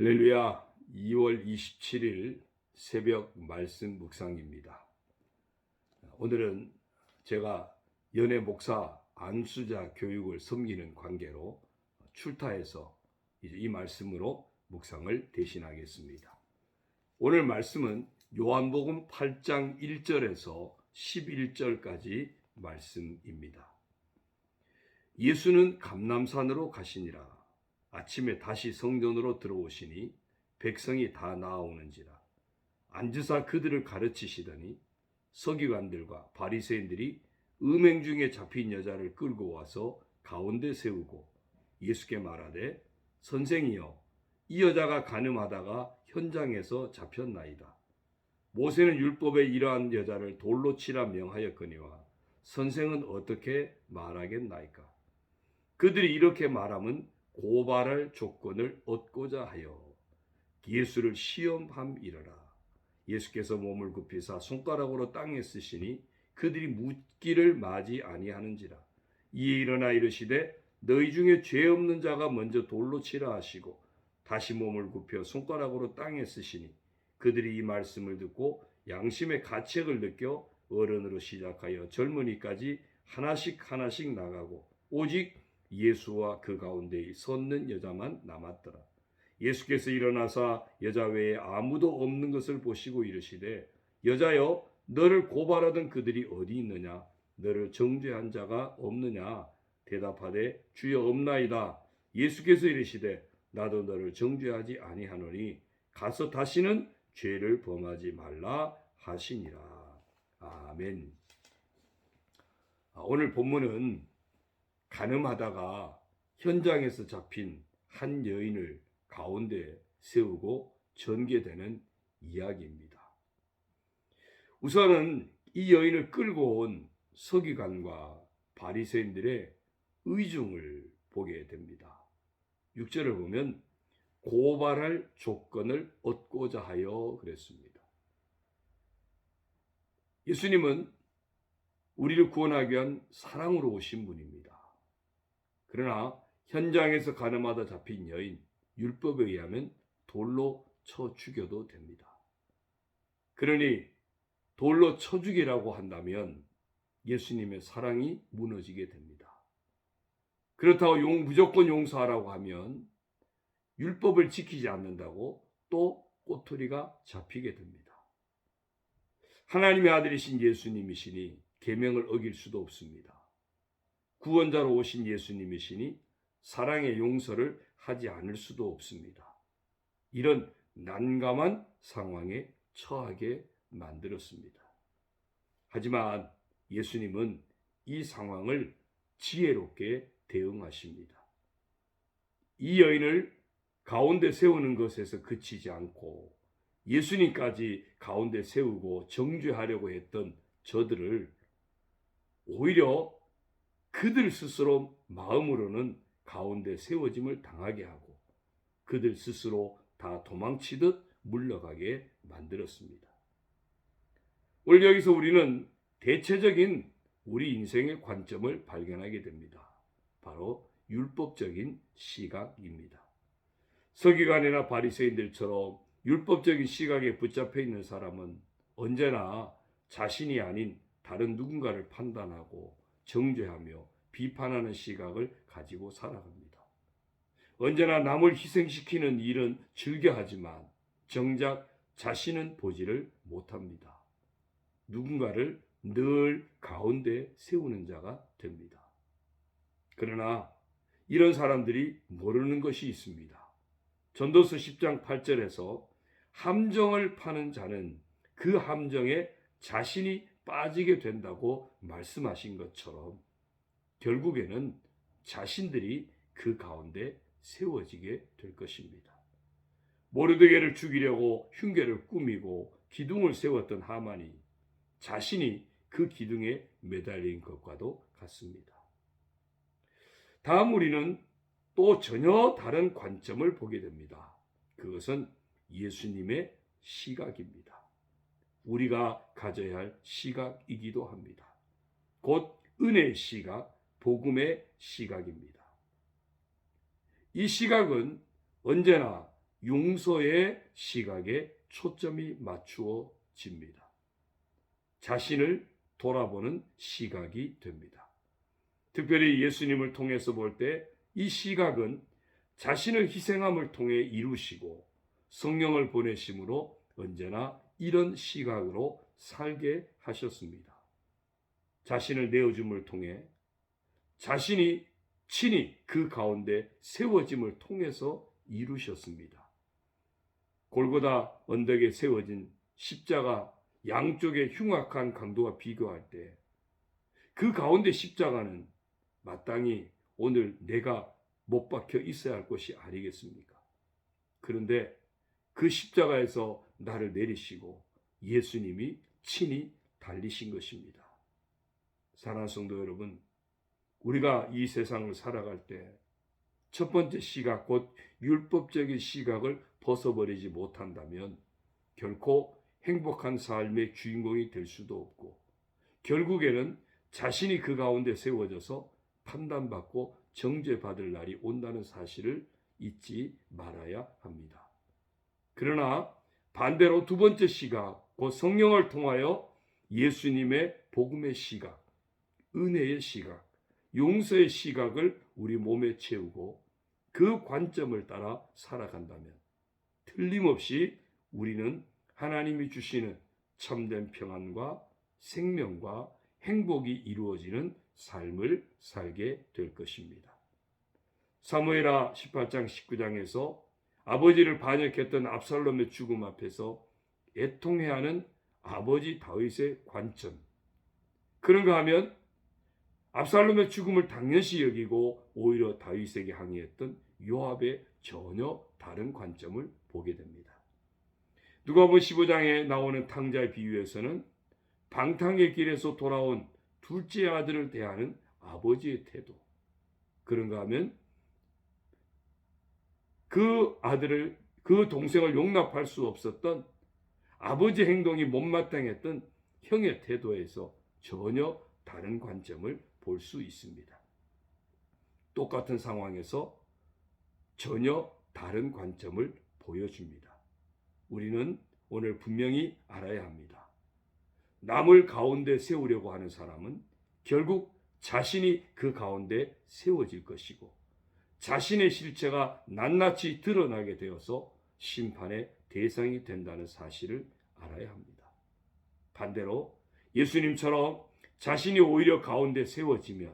할렐루야. 2월 27일 새벽 말씀 묵상입니다. 오늘은 제가 연예 목사 안수자 교육을 섬기는 관계로 출타해서 이제 이 말씀으로 묵상을 대신하겠습니다. 오늘 말씀은 요한복음 8장 1절에서 11절까지 말씀입니다. 예수는 감람산으로 가시니라. 아침에 다시 성전으로 들어오시니 백성이 다 나아오는지라. 앉으사 그들을 가르치시더니 서기관들과 바리새인들이 음행 중에 잡힌 여자를 끌고 와서 가운데 세우고 예수께 말하되 선생이여, 이 여자가 간음하다가 현장에서 잡혔나이다. 모세는 율법에 이러한 여자를 돌로 치라 명하였거니와 선생은 어떻게 말하겠나이까? 그들이 이렇게 말함은 고발할 조건을 얻고자 하여 예수를 시험함이러라. 예수께서 몸을 굽히사 손가락으로 땅에 쓰시니 그들이 묻기를 마지 아니하는지라. 이에 일어나 이르시되 너희 중에 죄 없는 자가 먼저 돌로 치라 하시고 다시 몸을 굽혀 손가락으로 땅에 쓰시니 그들이 이 말씀을 듣고 양심의 가책을 느껴 어른으로 시작하여 젊은이까지 하나씩 나가고 오직 예수와 그 가운데 섰는 여자만 남았더라. 예수께서 일어나사 여자 외에 아무도 없는 것을 보시고 이르시되 여자여, 너를 고발하던 그들이 어디 있느냐? 너를 정죄한 자가 없느냐? 대답하되 주여 없나이다. 예수께서 이르시되 나도 너를 정죄하지 아니하노니 가서 다시는 죄를 범하지 말라 하시니라. 아멘. 오늘 본문은 간음하다가 현장에서 잡힌 한 여인을 가운데 세우고 전개되는 이야기입니다. 우선은 이 여인을 끌고 온 서기관과 바리새인들의 의중을 보게 됩니다. 6절을 보면 고발할 조건을 얻고자 하여 그랬습니다. 예수님은 우리를 구원하기 위한 사랑으로 오신 분입니다. 그러나 현장에서 간음하다 잡힌 여인, 율법에 의하면 돌로 쳐 죽여도 됩니다. 그러니 돌로 쳐 죽이라고 한다면 예수님의 사랑이 무너지게 됩니다. 그렇다고 무조건 용서하라고 하면 율법을 지키지 않는다고 또 꼬투리가 잡히게 됩니다. 하나님의 아들이신 예수님이시니 계명을 어길 수도 없습니다. 구원자로 오신 예수님이시니 사랑의 용서를 하지 않을 수도 없습니다. 이런 난감한 상황에 처하게 만들었습니다. 하지만 예수님은 이 상황을 지혜롭게 대응하십니다. 이 여인을 가운데 세우는 것에서 그치지 않고 예수님까지 가운데 세우고 정죄하려고 했던 저들을 오히려 그들 스스로 마음으로는 가운데 세워짐을 당하게 하고 그들 스스로 다 도망치듯 물러가게 만들었습니다. 오늘 여기서 우리는 대체적인 우리 인생의 관점을 발견하게 됩니다. 바로 율법적인 시각입니다. 서기관이나 바리새인들처럼 율법적인 시각에 붙잡혀 있는 사람은 언제나 자신이 아닌 다른 누군가를 판단하고 정죄하며 비판하는 시각을 가지고 살아갑니다. 언제나 남을 희생시키는 일은 즐겨하지만 정작 자신은 보지를 못합니다. 누군가를 늘 가운데 세우는 자가 됩니다. 그러나 이런 사람들이 모르는 것이 있습니다. 전도서 10장 8절에서 함정을 파는 자는 그 함정에 자신이 빠지게 된다고 말씀하신 것처럼 결국에는 자신들이 그 가운데 세워지게 될 것입니다. 모르드게를 죽이려고 흉계를 꾸미고 기둥을 세웠던 하만이 자신이 그 기둥에 매달린 것과도 같습니다. 다음 우리는 또 전혀 다른 관점을 보게 됩니다. 그것은 예수님의 시각입니다. 우리가 가져야 할 시각이기도 합니다. 곧 은혜의 시각, 복음의 시각입니다. 이 시각은 언제나 용서의 시각에 초점이 맞추어집니다. 자신을 돌아보는 시각이 됩니다. 특별히 예수님을 통해서 볼 때 이 시각은 자신을 희생함을 통해 이루시고 성령을 보내심으로 언제나 이런 시각으로 살게 하셨습니다. 자신을 내어줌을 통해 자신이 친히 그 가운데 세워짐을 통해서 이루셨습니다. 골고다 언덕에 세워진 십자가 양쪽의 흉악한 강도와 비교할 때 그 가운데 십자가는 마땅히 오늘 내가 못 박혀 있어야 할 것이 아니겠습니까? 그런데 그 십자가에서 나를 내리시고 예수님이 친히 달리신 것입니다. 사랑하는 성도 여러분, 우리가 이 세상을 살아갈 때 첫 번째 시각, 곧 율법적인 시각을 벗어버리지 못한다면 결코 행복한 삶의 주인공이 될 수도 없고 결국에는 자신이 그 가운데 세워져서 판단받고 정죄받을 날이 온다는 사실을 잊지 말아야 합니다. 그러나 반대로 두 번째 시각, 곧 성령을 통하여 예수님의 복음의 시각, 은혜의 시각, 용서의 시각을 우리 몸에 채우고 그 관점을 따라 살아간다면 틀림없이 우리는 하나님이 주시는 참된 평안과 생명과 행복이 이루어지는 삶을 살게 될 것입니다. 사무엘하 18장 19장에서 아버지를 반역했던 압살롬의 죽음 앞에서 애통해하는 아버지 다윗의 관점, 그런가 하면 압살롬의 죽음을 당연시 여기고 오히려 다윗에게 항의했던 요압의 전혀 다른 관점을 보게 됩니다. 누가복음 15장에 나오는 탕자의 비유에서는 방탕의 길에서 돌아온 둘째 아들을 대하는 아버지의 태도, 그런가 하면 그 동생을 용납할 수 없었던 아버지 행동이 못마땅했던 형의 태도에서 전혀 다른 관점을 볼 수 있습니다. 똑같은 상황에서 전혀 다른 관점을 보여줍니다. 우리는 오늘 분명히 알아야 합니다. 남을 가운데 세우려고 하는 사람은 결국 자신이 그 가운데 세워질 것이고 자신의 실체가 낱낱이 드러나게 되어서 심판의 대상이 된다는 사실을 알아야 합니다. 반대로 예수님처럼 자신이 오히려 가운데 세워지면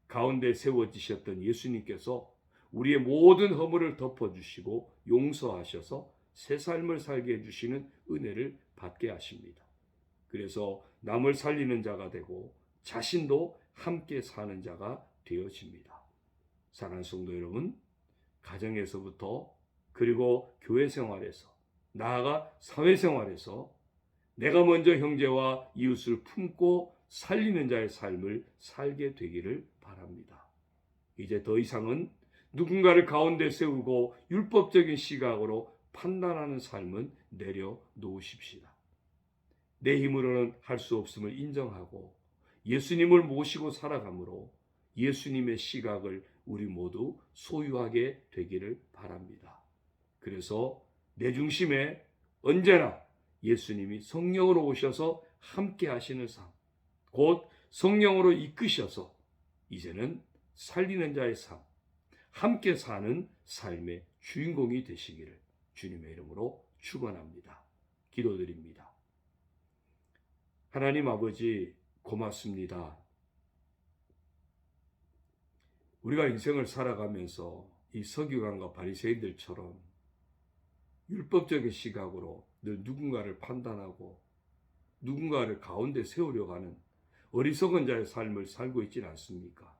가운데 세워지셨던 예수님께서 우리의 모든 허물을 덮어주시고 용서하셔서 새 삶을 살게 해주시는 은혜를 받게 하십니다. 그래서 남을 살리는 자가 되고 자신도 함께 사는 자가 되어집니다. 사랑하는 성도 여러분, 가정에서부터 그리고 교회 생활에서 나아가 사회생활에서 내가 먼저 형제와 이웃을 품고 살리는 자의 삶을 살게 되기를 바랍니다. 이제 더 이상은 누군가를 가운데 세우고 율법적인 시각으로 판단하는 삶은 내려놓으십시다. 내 힘으로는 할 수 없음을 인정하고 예수님을 모시고 살아가므로 예수님의 시각을 우리 모두 소유하게 되기를 바랍니다. 그래서 내 중심에 언제나 예수님이 성령으로 오셔서 함께 하시는 삶, 곧 성령으로 이끄셔서 이제는 살리는 자의 삶, 함께 사는 삶의 주인공이 되시기를 주님의 이름으로 축원합니다. 기도드립니다. 하나님 아버지, 고맙습니다. 우리가 인생을 살아가면서 이 서기관과 바리새인들처럼 율법적인 시각으로 늘 누군가를 판단하고 누군가를 가운데 세우려고 하는 어리석은 자의 삶을 살고 있지는 않습니까?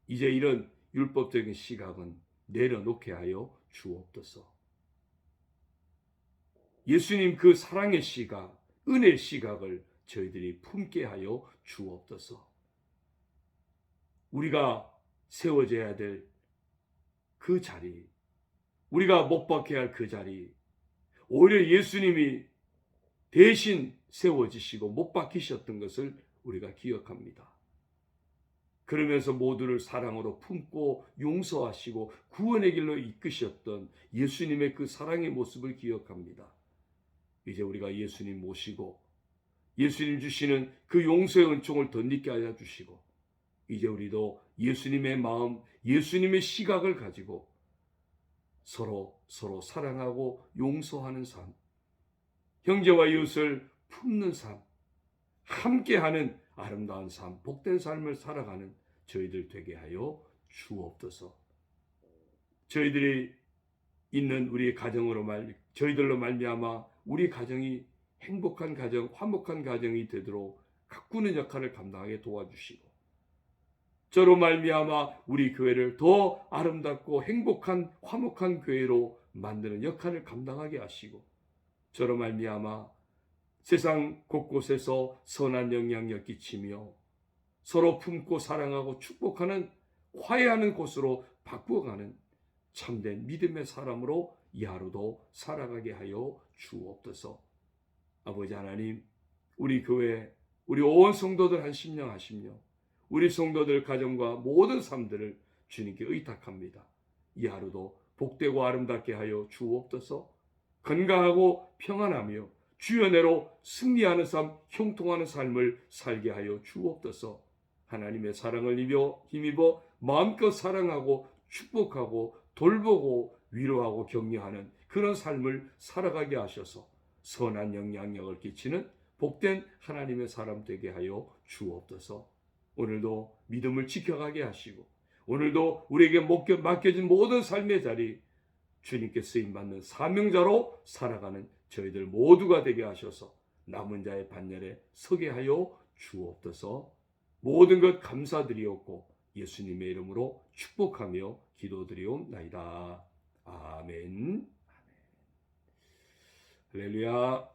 이제 이런 율법적인 시각은 내려놓게 하여 주옵소서. 예수님 그 사랑의 시각, 은혜의 시각을 저희들이 품게 하여 주옵소서. 우리가 세워져야 될 그 자리, 우리가 못 박혀야 할 그 자리, 오히려 예수님이 대신 세워지시고 못 박히셨던 것을 우리가 기억합니다. 그러면서 모두를 사랑으로 품고 용서하시고 구원의 길로 이끄셨던 예수님의 그 사랑의 모습을 기억합니다. 이제 우리가 예수님 모시고 예수님 주시는 그 용서의 은총을 덧입게 하여 주시고 이제 우리도 예수님의 마음, 예수님의 시각을 가지고 서로 사랑하고 용서하는 삶, 형제와 이웃을 품는 삶, 함께하는 아름다운 삶, 복된 삶을 살아가는 저희들 되게 하여 주옵소서. 저희들이 있는 우리의 가정으로 저희들로 말미암아 우리 가정이 행복한 가정, 화목한 가정이 되도록 가꾸는 역할을 감당하게 도와주시고 저로 말미암아 우리 교회를 더 아름답고 행복한 화목한 교회로 만드는 역할을 감당하게 하시고 저로 말미암아 세상 곳곳에서 선한 영향력 끼치며 서로 품고 사랑하고 축복하는 화해하는 곳으로 바꾸어가는 참된 믿음의 사람으로 이 하루도 살아가게 하여 주옵소서. 아버지 하나님, 우리 교회, 우리 온 성도들 한심령하시며 우리 성도들 가정과 모든 삶들을 주님께 의탁합니다. 이 하루도 복되고 아름답게 하여 주옵소서. 건강하고 평안하며 주의 은혜로 승리하는 삶, 형통하는 삶을 살게 하여 주옵소서. 하나님의 사랑을 힘입어 마음껏 사랑하고 축복하고 돌보고 위로하고 격려하는 그런 삶을 살아가게 하셔서 선한 영향력을 끼치는 복된 하나님의 사람 되게 하여 주옵소서. 오늘도 믿음을 지켜가게 하시고 오늘도 우리에게 맡겨진 모든 삶의 자리 주님께 쓰임받는 사명자로 살아가는 저희들 모두가 되게 하셔서 남은 자의 반열에 서게 하여 주옵소서. 모든 것 감사드리옵고 예수님의 이름으로 축복하며 기도드리옵나이다. 아멘. 할렐루야.